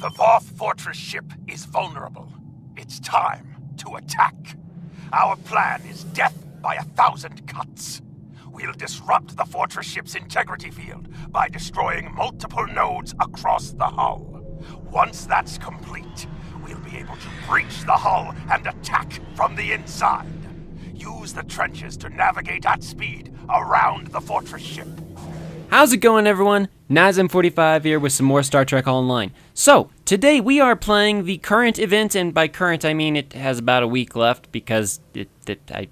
The Voth Fortress ship is vulnerable. It's time to attack. Our plan is death by 1,000 cuts. We'll disrupt the fortress ship's integrity field by destroying multiple nodes across the hull. Once that's complete, we'll be able to breach the hull and attack from the inside. Use the trenches to navigate at speed around the fortress ship. How's it going, everyone? Nyzam45 here with some more Star Trek Online. So, today we are playing the current event, and by current I mean it has about a week left because I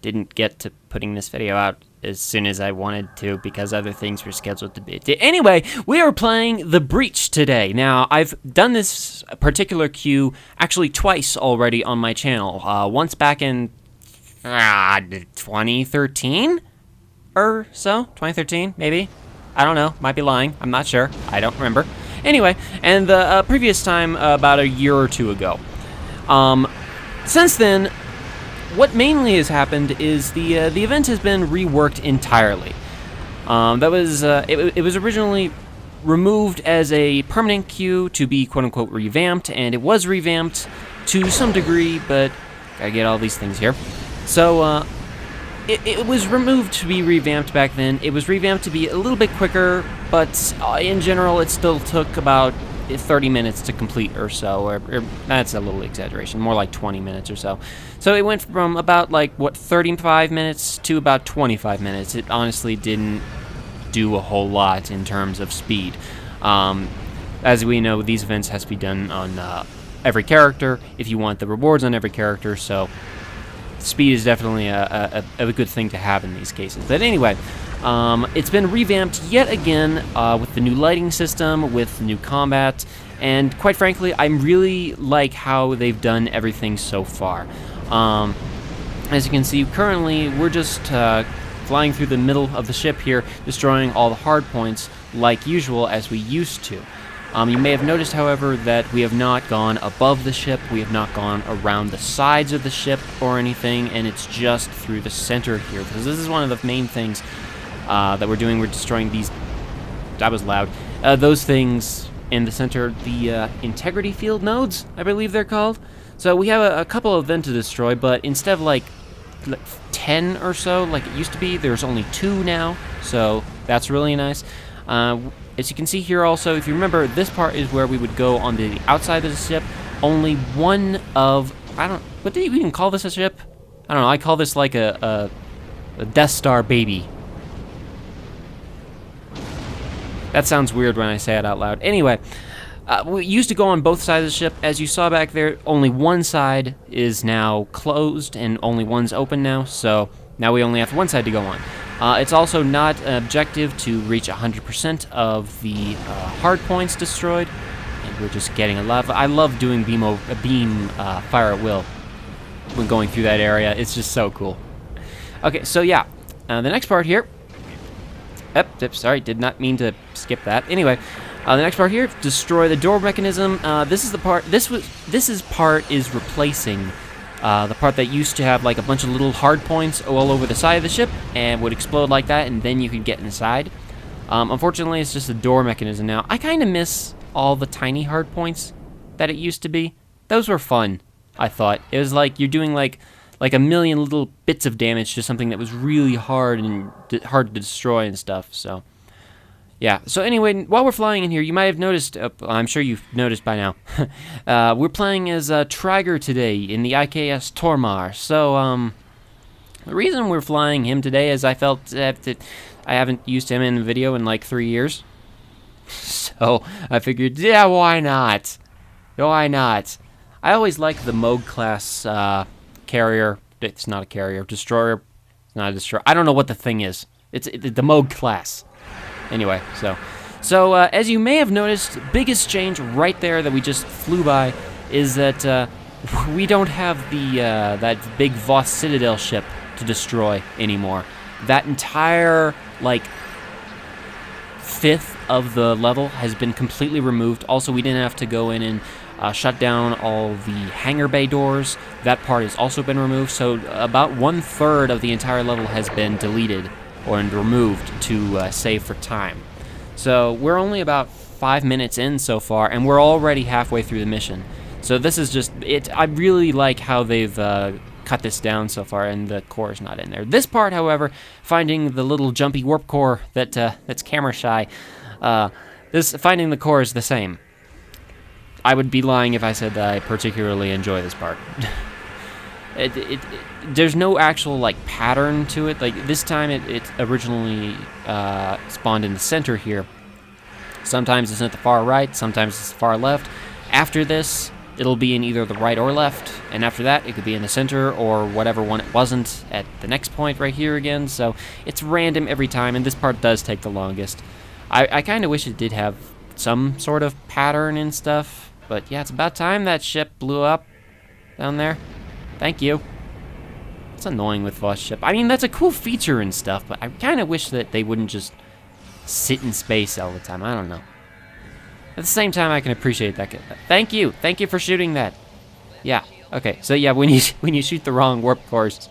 didn't get to putting this video out as soon as I wanted to because other things were scheduled to be. Anyway, we are playing The Breach today. Now, I've done this particular queue actually twice already on my channel. Once back in 2013 or so? 2013, maybe? I don't know. Might be lying. I'm not sure. I don't remember. Anyway, and the previous time about a year or two ago. Since then, what mainly has happened is the event has been reworked entirely. It was originally removed as a permanent queue to be quote-unquote revamped, and it was revamped to some degree, but gotta get all these things here. So, it was removed to be revamped back then. It was revamped to be a little bit quicker, but in general, it still took about 30 minutes to complete or so, or that's a little exaggeration, more like 20 minutes or so. So it went from about, 35 minutes to about 25 minutes. It honestly didn't do a whole lot in terms of speed. As we know, these events has to be done on every character if you want the rewards on every character, so speed is definitely a good thing to have in these cases. But anyway, it's been revamped yet again with the new lighting system, with new combat, and quite frankly, I really like how they've done everything so far. As you can see, currently we're just flying through the middle of the ship here, destroying all the hard points like usual as we used to. You may have noticed, however, that we have not gone above the ship, we have not gone around the sides of the ship or anything, and it's just through the center here, because this is one of the main things that we're doing. We're destroying these, that was loud, those things in the center, the integrity field nodes, I believe they're called. So we have a couple of them to destroy, but instead of like 10 or so, like it used to be, there's only 2 now, so that's really nice. As you can see here also, if you remember, this part is where we would go on the outside of the ship. Only one of, what do you even call this, a ship? I don't know, I call this like a Death Star baby. That sounds weird when I say it out loud. Anyway, we used to go on both sides of the ship. As you saw back there, only one side is now closed and only one's open now, so now we only have one side to go on. It's also not an objective to reach 100% of the hard points destroyed, and we're just getting a lot of, I love doing beam fire at will when going through that area. It's just so cool. Okay, so yeah, the next part here, sorry, did not mean to skip that. Anyway, the next part here, destroy the door mechanism. This is the part, this part is replacing the part that used to have like a bunch of little hard points all over the side of the ship and would explode like that, and then you could get inside. Unfortunately, it's just a door mechanism now. I kind of miss all the tiny hard points that it used to be. Those were fun, I thought. It was like you're doing like a million little bits of damage to something that was really hard and hard to destroy and stuff, so yeah. So anyway, while we're flying in here, you might have noticed, I'm sure you've noticed by now, we're playing as Traeger today in the IKS Tormar. So, the reason we're flying him today is I felt that I haven't used him in the video in like 3 years. So, I figured, yeah, why not? Why not? I always like the Moog class carrier. It's not a carrier. Destroyer. It's not a destroyer. I don't know what the thing is. It's the Moog class. Anyway, so as you may have noticed, biggest change right there that we just flew by is that we don't have the that big Voth Citadel ship to destroy anymore. That entire like fifth of the level has been completely removed. Also, we didn't have to go in and shut down all the hangar bay doors. That part has also been removed. So about 1/3 of the entire level has been deleted and removed to save for time. So we're only about 5 minutes in so far, and we're already halfway through the mission. So this is just it. I really like how they've cut this down so far, and the core is not in there. This part, however, finding the little jumpy warp core that's camera shy, finding the core is the same. I would be lying if I said that I particularly enjoy this part. There's no actual like pattern to it. Like this time, it originally spawned in the center here. Sometimes it's at the far right, sometimes it's the far left. After this, it'll be in either the right or left, and after that, it could be in the center or whatever one it wasn't at the next point right here again. So it's random every time, and this part does take the longest. I kind of wish it did have some sort of pattern and stuff, but yeah, it's about time that ship blew up down there. Thank you. It's annoying with Voss ship. I mean, that's a cool feature and stuff, but I kind of wish that they wouldn't just sit in space all the time. I don't know. At the same time, I can appreciate that. Thank you for shooting that. Yeah. Okay. So yeah, when you shoot the wrong warp cores,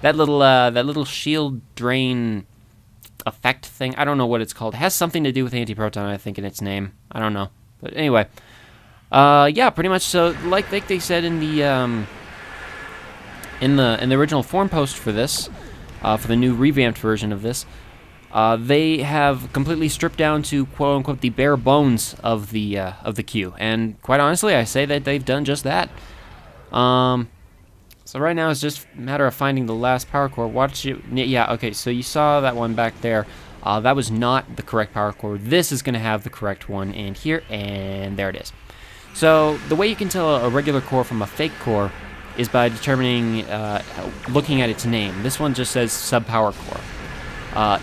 that little shield drain effect thing. I don't know what it's called. It has something to do with anti-proton, I think, in its name. I don't know. But anyway, yeah, pretty much. So like they said in the original forum post for this, for the new revamped version of this. They have completely stripped down to quote unquote the bare bones of the queue, and quite honestly, I say that they've done just that. So right now it's just a matter of finding the last power core. Yeah, okay. So you saw that one back there. That was not the correct power core. This is going to have the correct one in here, and there it is. So the way you can tell a regular core from a fake core is by determining, looking at its name. This one just says sub-power core.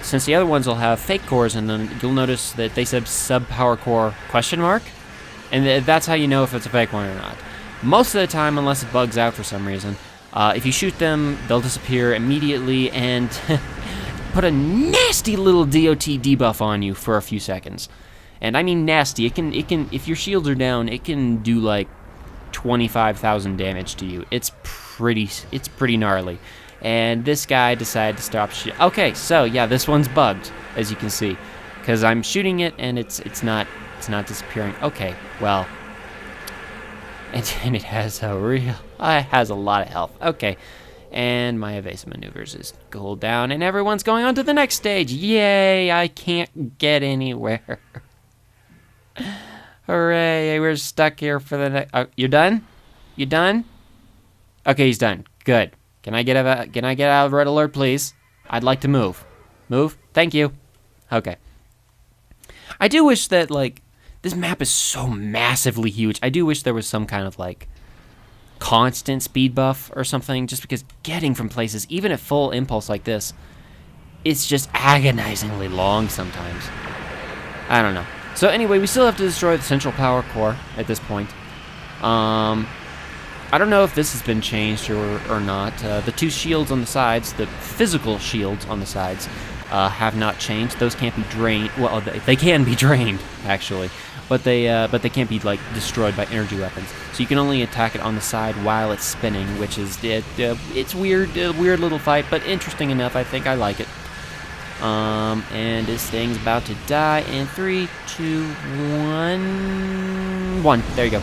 Since the other ones will have fake cores, and then you'll notice that they said sub-power core question mark, and that's how you know if it's a fake one or not. Most of the time, unless it bugs out for some reason, if you shoot them, they'll disappear immediately and put a nasty little DOT debuff on you for a few seconds. And I mean nasty. It can if your shields are down, it can do like 25,000 damage to you. It's pretty gnarly. And this guy decided to stop shooting. Okay, so yeah, this one's bugged, as you can see, because I'm shooting it and it's not disappearing. Okay, well, and it has a lot of health. Okay, and my evasive maneuvers is gold down, and everyone's going on to the next stage. Yay! I can't get anywhere. Hooray! We're stuck here for the next. You're done? You done? Okay, he's done. Good. Can I get out of red alert, please? I'd like to move. Move? Thank you. Okay. I do wish that, like, this map is so massively huge. I do wish there was some kind of, like, constant speed buff or something, just because getting from places, even at full impulse like this, it's just agonizingly long sometimes. I don't know. So anyway, we still have to destroy the central power core at this point. I don't know if this has been changed or not. The two shields on the sides, the physical shields on the sides, have not changed. Those can't be drained. Well, they can be drained, actually, but they can't be like destroyed by energy weapons. So you can only attack it on the side while it's spinning, which is it's weird, a weird little fight, but interesting enough. I think I like it. And this thing's about to die in 3, 2, 1. There you go.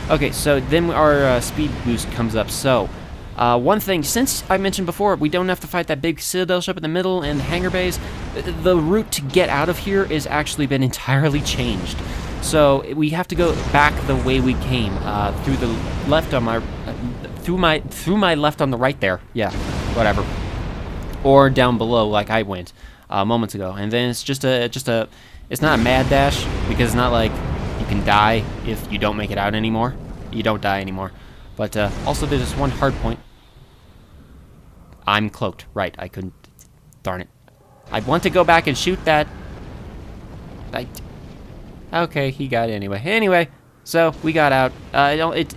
Okay, so then our speed boost comes up. So, one thing, since I mentioned before, we don't have to fight that big Citadel ship in the middle and the hangar bays, the route to get out of here has actually been entirely changed. So, we have to go back the way we came, through the left on my, through my left on the right there. Yeah, whatever. Or down below like I went, moments ago. And then it's just a, it's not a mad dash, because it's not like you can die if you don't make it out anymore. You don't die anymore. But also there's this one hard point. I'm cloaked. Right, I couldn't. Darn it. I want to go back and shoot that. Okay, he got it anyway. Anyway, so we got out.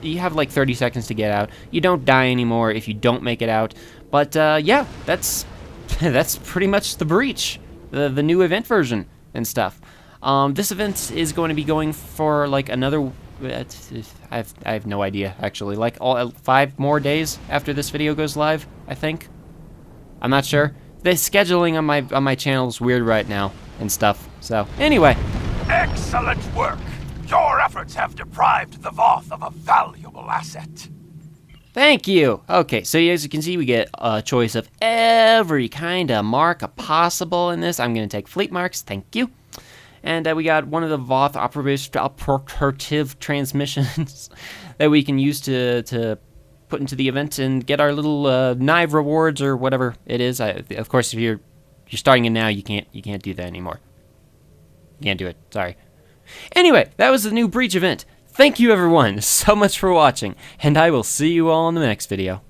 You have like 30 seconds to get out. You don't die anymore if you don't make it out. But yeah, that's pretty much the breach. The new event version and stuff. This event is going to be going for like another. I have no idea actually. Like all 5 more days after this video goes live, I think. I'm not sure. The scheduling on my channel is weird right now and stuff. So anyway, Excellent work! Your efforts have deprived the Voth of a valuable asset. Thank you. Okay, so as you can see, we get a choice of every kind of mark possible in this. I'm going to take fleet marks. Thank you. And we got one of the Voth operative transmissions that we can use to put into the event and get our little Nyv rewards or whatever it is. Of course, if you're starting it now, you can't do that anymore. You can't do it. Sorry. Anyway, that was the new Breach event. Thank you, everyone, so much for watching, and I will see you all in the next video.